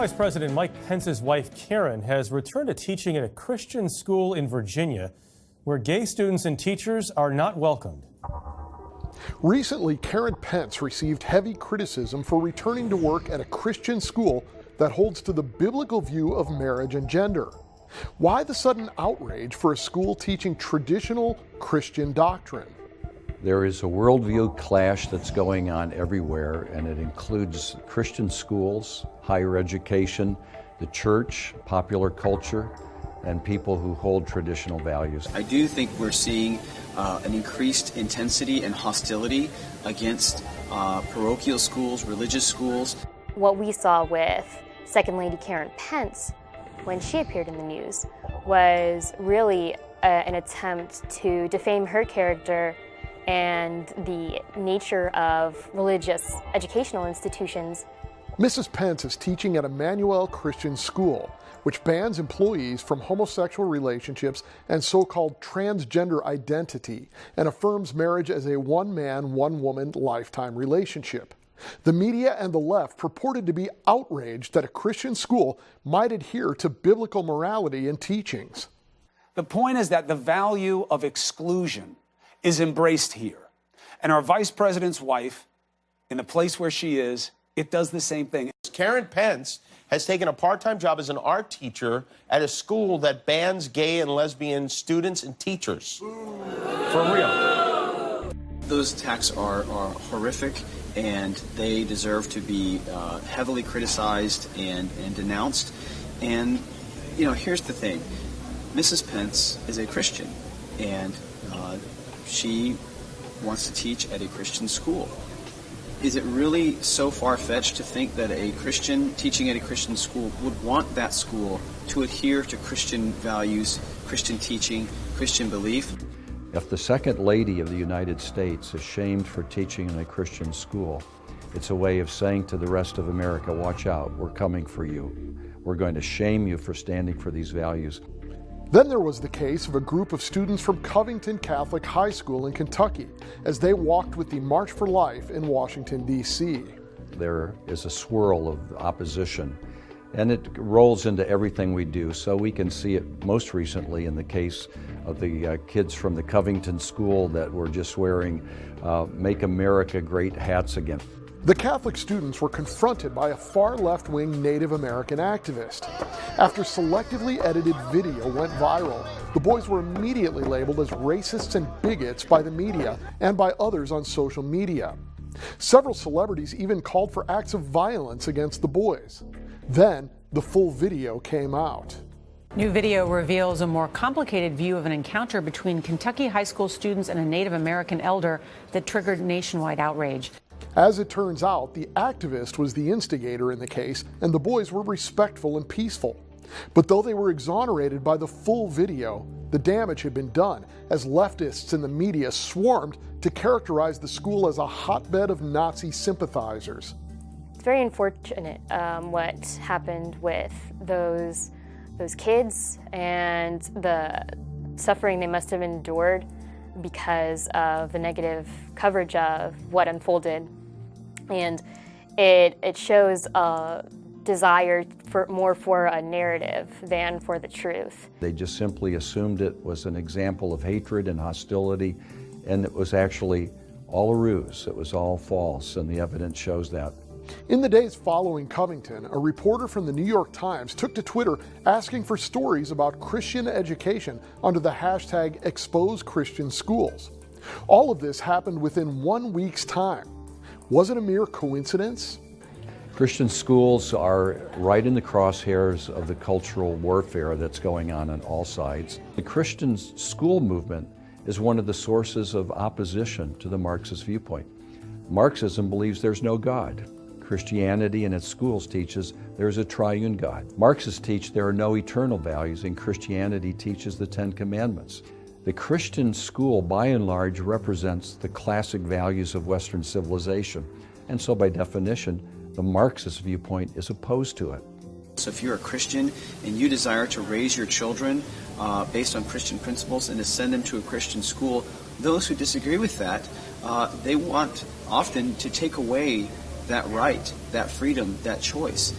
Vice President Mike Pence's wife, Karen, has returned to teaching at a Christian school in Virginia where gay students and teachers are not welcomed. Recently, Karen Pence received heavy criticism for returning to work at a Christian school that holds to the biblical view of marriage and gender. Why the sudden outrage for a school teaching traditional Christian doctrine? There is a worldview clash that's going on everywhere, and it includes Christian schools, higher education, the church, popular culture, and people who hold traditional values. I do think we're seeing an increased intensity and hostility against parochial schools, religious schools. What we saw with Second Lady Karen Pence when she appeared in the news was really an attempt to defame her character and the nature of religious educational institutions. Mrs. Pence is teaching at Emmanuel Christian School, which bans employees from homosexual relationships and so-called transgender identity, and affirms marriage as a one-man, one-woman lifetime relationship. The media and the left purported to be outraged that a Christian school might adhere to biblical morality and teachings. The point is that the value of exclusion is embraced here. And our vice president's wife, in the place where she is, it does the same thing. Karen Pence has taken a part-time job as an art teacher at a school that bans gay and lesbian students and teachers. For real. Those attacks are horrific, and they deserve to be heavily criticized and denounced. And, you know, here's the thing. Mrs. Pence is a Christian, and she wants to teach at a Christian school. Is it really so far-fetched to think that a Christian teaching at a Christian school would want that school to adhere to Christian values, Christian teaching, Christian belief? If the Second Lady of the United States is shamed for teaching in a Christian school, it's a way of saying to the rest of America, watch out, we're coming for you. We're going to shame you for standing for these values. Then there was the case of a group of students from Covington Catholic High School in Kentucky as they walked with the March for Life in Washington, D.C. There is a swirl of opposition, and it rolls into everything we do. So we can see it most recently in the case of the kids from the Covington school that were just wearing Make America Great hats again. The Catholic students were confronted by a far left-wing Native American activist. After selectively edited video went viral, the boys were immediately labeled as racists and bigots by the media and by others on social media. Several celebrities even called for acts of violence against the boys. Then, the full video came out. New video reveals a more complicated view of an encounter between Kentucky high school students and a Native American elder that triggered nationwide outrage. As it turns out, the activist was the instigator in the case, and the boys were respectful and peaceful. But though they were exonerated by the full video, the damage had been done, as leftists in the media swarmed to characterize the school as a hotbed of Nazi sympathizers. It's very unfortunate what happened with those kids and the suffering they must have endured because of the negative coverage of what unfolded. And it shows a desire for a narrative than for the truth. They just simply assumed it was an example of hatred and hostility, and it was actually all a ruse. It was all false, and the evidence shows that. In the days following Covington, a reporter from the New York Times took to Twitter asking for stories about Christian education under the hashtag #ExposeChristianSchools. All of this happened within 1 week's time. Was it a mere coincidence? Christian schools are right in the crosshairs of the cultural warfare that's going on all sides. The Christian school movement is one of the sources of opposition to the Marxist viewpoint. Marxism believes there's no God. Christianity in its schools teaches there's a triune God. Marxists teach there are no eternal values, and Christianity teaches the Ten Commandments. The Christian school, by and large, represents the classic values of Western civilization, and so by definition, the Marxist viewpoint is opposed to it. So if you're a Christian and you desire to raise your children based on Christian principles and to send them to a Christian school, those who disagree with that, they want often to take away that right, that freedom, that choice.